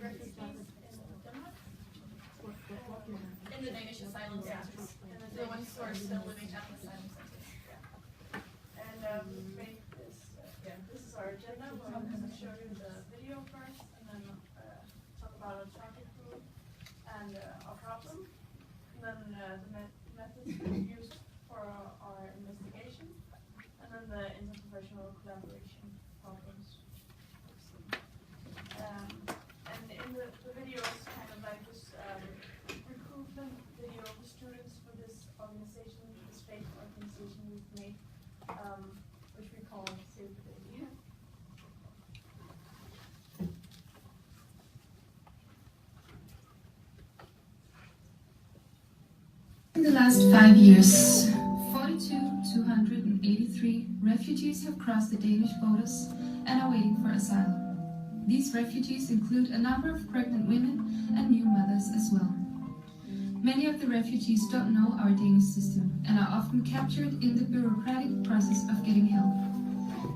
refugees in Denmark, in the Danish asylum centers, the ones who are still living at the asylum centers. And this is our agenda. We're going to show you the video first, and then talk about our target group and our problem, and then the methods used for our investigation, and then the interprofessional collaboration problems. And in the video is kind of like this recruitment video of the students for this organization, this fake organization we've made, which we call Save the Baby. In the last 5 years, 42,283 refugees have crossed the Danish borders and are waiting for asylum. These refugees include a number of pregnant women and new mothers as well. Many of the refugees don't know our Danish system and are often captured in the bureaucratic process of getting help.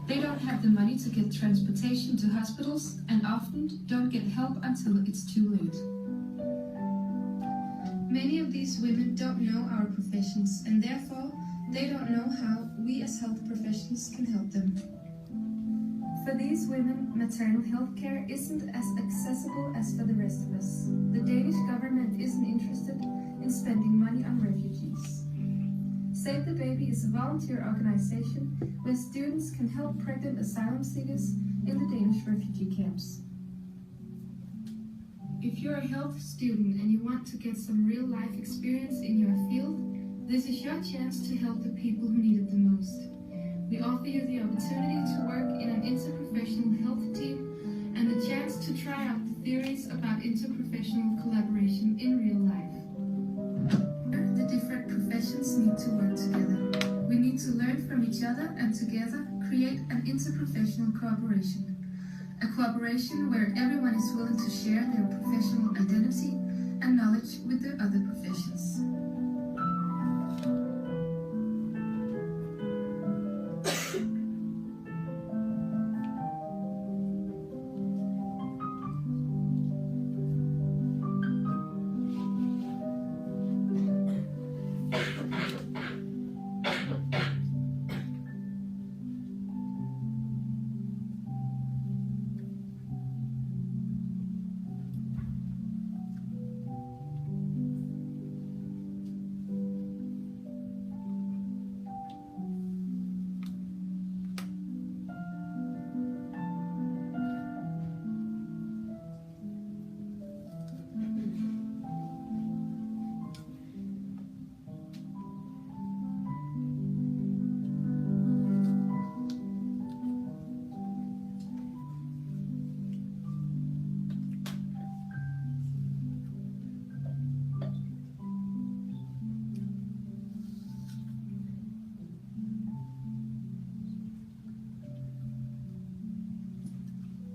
They don't have the money to get transportation to hospitals and often don't get help until it's too late. Many of these women don't know our professions and therefore they don't know how we as health professionals can help them. For these women, maternal health care isn't as accessible as for the rest of us. The Danish government isn't interested in spending money on refugees. Save the Baby is a volunteer organization where students can help pregnant asylum seekers in the Danish refugee camps. If you're a health student and you want to get some real-life experience in your field, this is your chance to help the people who need it the most. We offer you the opportunity to work in an interprofessional health team and the chance to try out the theories about interprofessional collaboration in real life. The different professions need to work together. We need to learn from each other and together create an interprofessional cooperation. A cooperation where everyone is willing to share their professional identity and knowledge with the other professions.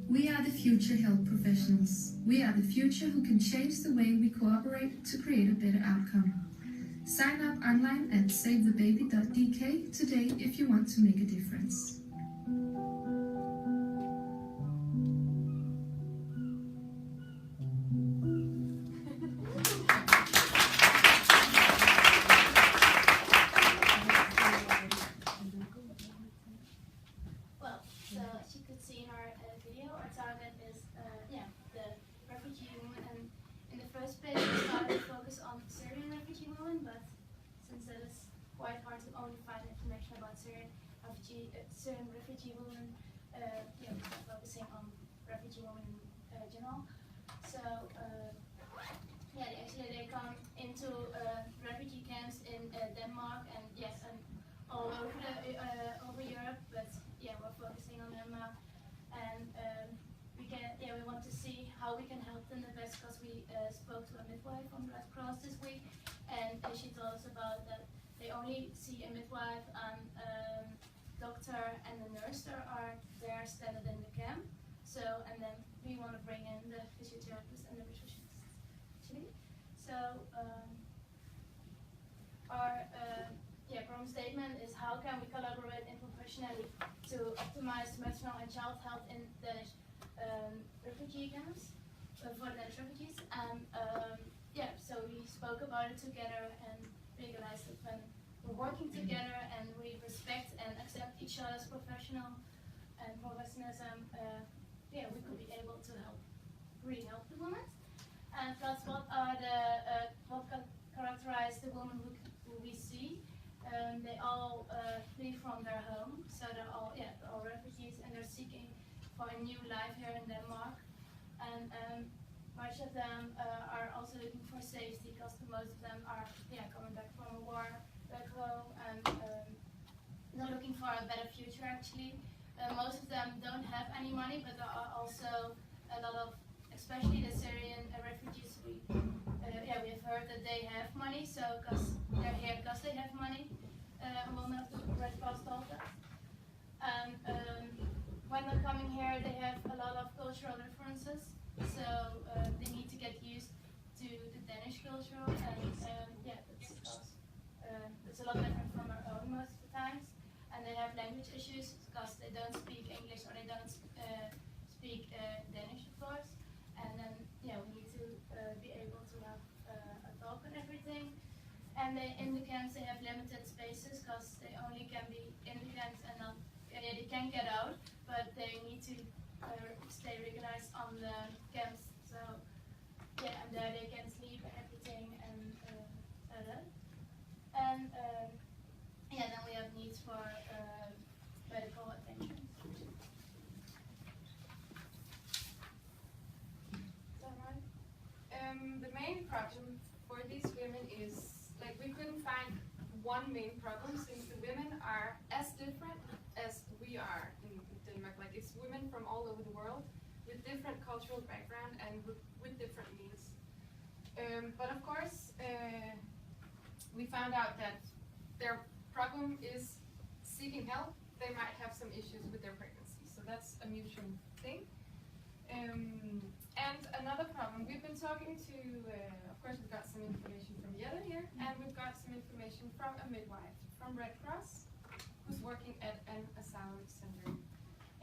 We are the future health professionals. We are the future who can change the way we cooperate to create a better outcome. Sign up online at savethebaby.dk today if you want to make a difference. Syrian refugee women, focusing on refugee women in general. So, they come into refugee camps in Denmark and all over Europe. But we're focusing on Denmark, and we want to see how we can help them the best. Because we spoke to a midwife from Red Cross this week, and she told us about that they only see a midwife and doctor and the nurse that are there standing in the camp. So, and then we want to bring in the physiotherapists and the nutritionists. So, our problem statement is how can we collaborate interprofessionally to optimize maternal and child health in Danish refugee Danish refugees, and yeah, so we spoke about it together and realized that when we're working together and we respect and accept each other's professionalism, yeah, we could be able to really help the women. And that's what are what characterize the women who we see. They all flee from their home, so they're all refugees, and they're seeking for a new life here in Denmark. And much of them are also looking for safety, because most of them are coming back from a war back home, and they're looking for a better future actually. Most of them don't have any money, but there are also a lot of, especially the Syrian refugees. We have heard that they have money, so because they're here because they have money. One of the Red Cross told us. And when they're coming here, they have a lot of cultural differences, so they need to get used to the Danish culture, and it's a lot different from our own most of the times. And they have language issues because they don't speak English, or they don't speak Danish, of course. And then we need to be able to have a talk and everything. And in the camps they have limited spaces because they only can be in the camps and not. They can get out, but they need to stay regularized on the camps. So and there they can sleep and everything and that. And then we have needs for medical attention. Is that right? The main problem for these women is, like, we couldn't find one main problem, since the women are as different as we are in Denmark. Like, it's women from all over the world with different cultural background and with different needs. But of course, we found out that their problem is seeking help. They might have some issues with their pregnancy, so that's a mutual thing. And another problem, we've been talking to, of course we've got some information from Jette here, and we've got some information from a midwife from Red Cross, who's working at an asylum center.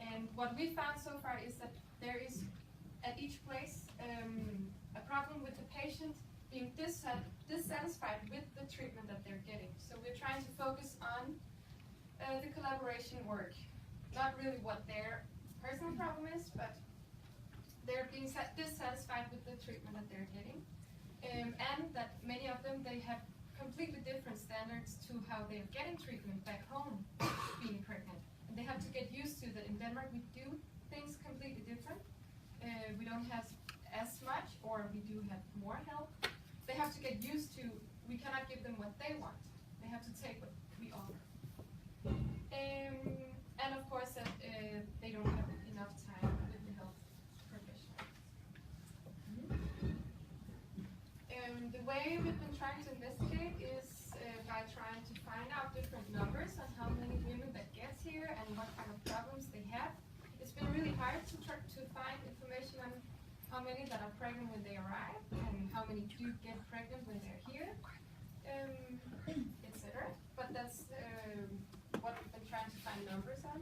And what we found so far is that there is, at each place, a problem with the patient being dissatisfied with the treatment that they're getting. So we're trying to focus on the collaboration work, not really what their personal problem is, but they're being dissatisfied with the treatment that they're getting, and that many of them, they have completely different standards to how they're getting treatment back home being pregnant. And they have to get used to that in Denmark we do things completely different. We don't have as much, or we do have more help. They have to get used to, we cannot give them what they want. They have to take what we offer. And of course that they don't have enough time with the health professionals. The way we've been trying to investigate is by trying to find out different numbers on how many women that gets here and what kind of problems they have. It's been really hard to try to find information on how many that are pregnant when they arrive, and how many do get pregnant when they're here, etc. But that's what we've been trying to find numbers on.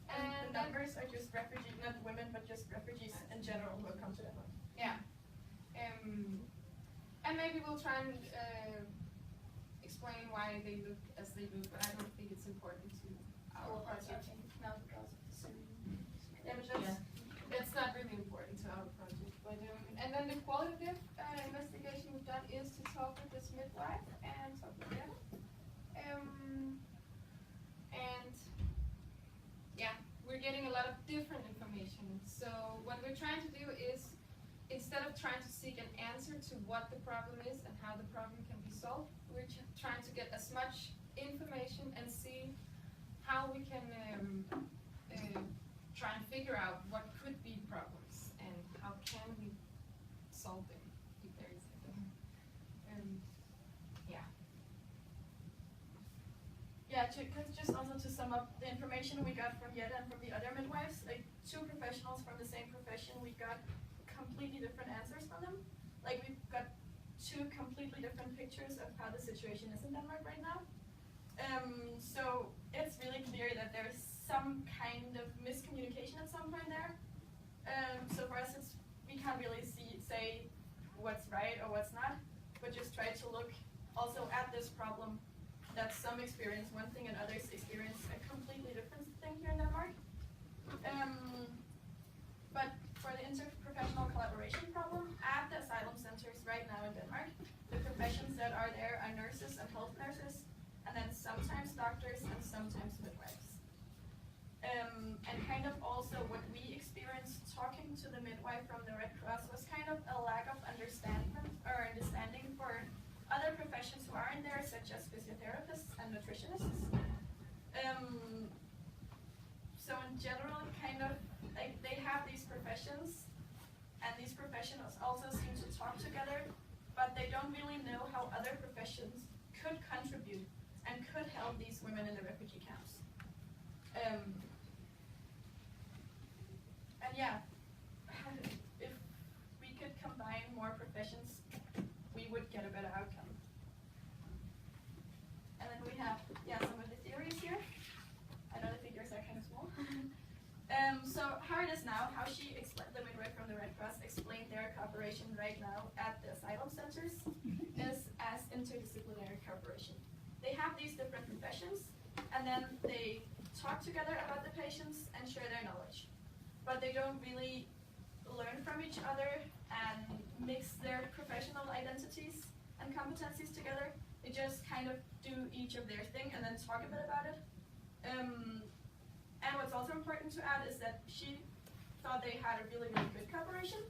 And the numbers are just refugees, not women, but just refugees in general who have come to Denmark. Yeah. And maybe we'll try and explain why they look as they do, but I don't think it's important to our project. Now because of the Syrian. Yeah, but that's not really important to our project. But and then the qualitative investigation we've done is to talk with this midwife and talk with them. And yeah, we're getting a lot of different information. So what we're trying to do is, instead of trying to seek an answer to what the problem is and how the problem can be solved, we're trying to get as much information and see how we can try and figure out what could be problems and how can we solve them if there is anything. Just also to sum up the information we got from Jette and from the other midwives, like 2 professionals from the same profession, we got completely different answers from them. Like, we've got 2 completely different pictures of how the situation is in Denmark right now. So it's really clear that there's some kind of miscommunication at some point there. So for us, we can't really say what's right or what's not, but just try to look also at this problem that some experience one thing and others experience a completely different thing here in Denmark. But for the interprofessional collaboration problem at the asylum centers right now in Denmark, the professions that are there are nurses and health nurses, and then sometimes doctors and sometimes midwives. And kind of also what we experienced talking to the midwife from the Red Cross was kind of a lack of understanding for other professions who aren't there, such as physiotherapists and nutritionists. So in general, kind of like they have these professions, and these professionals also seem to talk together, but they don't really know how other professions could contribute and could help these women in the refugee camps. And yeah, if we could combine more professions, we would get a better outcome. And then we have, some of the theories here. I know the figures are kind of small. So how it is now, how she explained, the midwife from the Red Cross explained their cooperation right now at the asylum centers is as interdisciplinary cooperation. They have these different professions, and then they talk together about the patients and share their knowledge. But they don't really learn from each other and mix their professional identities and competencies together. They just kind of do each of their thing and then talk a bit about it. And what's also important to add is that she thought they had a really, really good cooperation,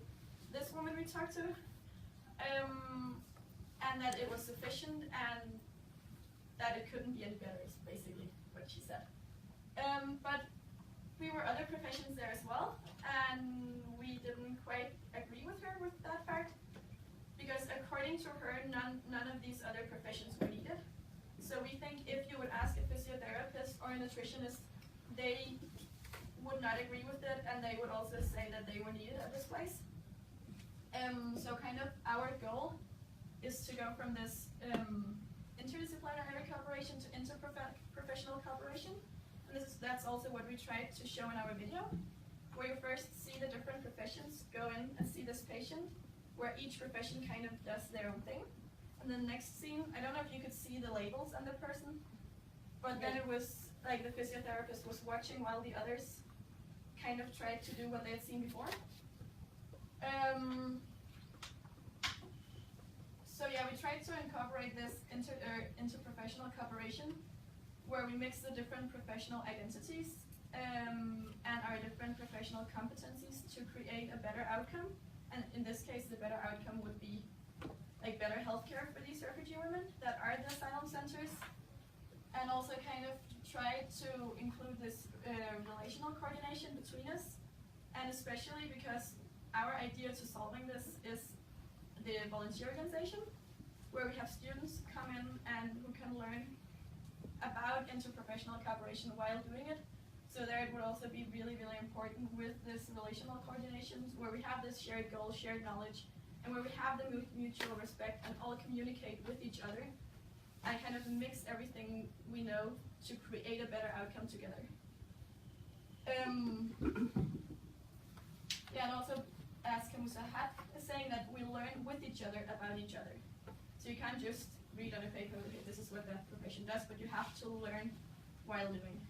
this woman we talked to, and that it was sufficient and that it couldn't be any better is basically what she said. But we were other professions there as well, and we didn't quite agree with her with that fact, because according to her, none of these other professions were needed. So we think if you would ask a physiotherapist or a nutritionist, they would not agree with it, and they would also say that they were needed at this place. So kind of our goal is to go from this interdisciplinary cooperation to interprofessional cooperation. And that's also what we tried to show in our video, where you first see the different professions go in and see this patient, where each profession kind of does their own thing. And the next scene, I don't know if you could see the labels on the person, but then it was like the physiotherapist was watching while the others kind of tried to do what they had seen before. So yeah, we tried to incorporate this interprofessional cooperation, where we mix the different professional identities and our different professional competencies to create a better outcome. And in this case, the better outcome would be like better healthcare for these refugee women that are at the asylum centers, and also kind of try to include this relational coordination between us, and especially because our idea to solving this is the volunteer organization, where we have students come in and who can learn about interprofessional cooperation while doing it. So there it would also be really, really important with this relational coordination, where we have this shared goal, shared knowledge, and where we have the mutual respect and all communicate with each other and kind of mix everything we know to create a better outcome together. And also, as Kamusa Hat is saying, that we learn with each other about each other. So you can't just read on a paper, okay, this is what that profession does, but you have to learn while doing.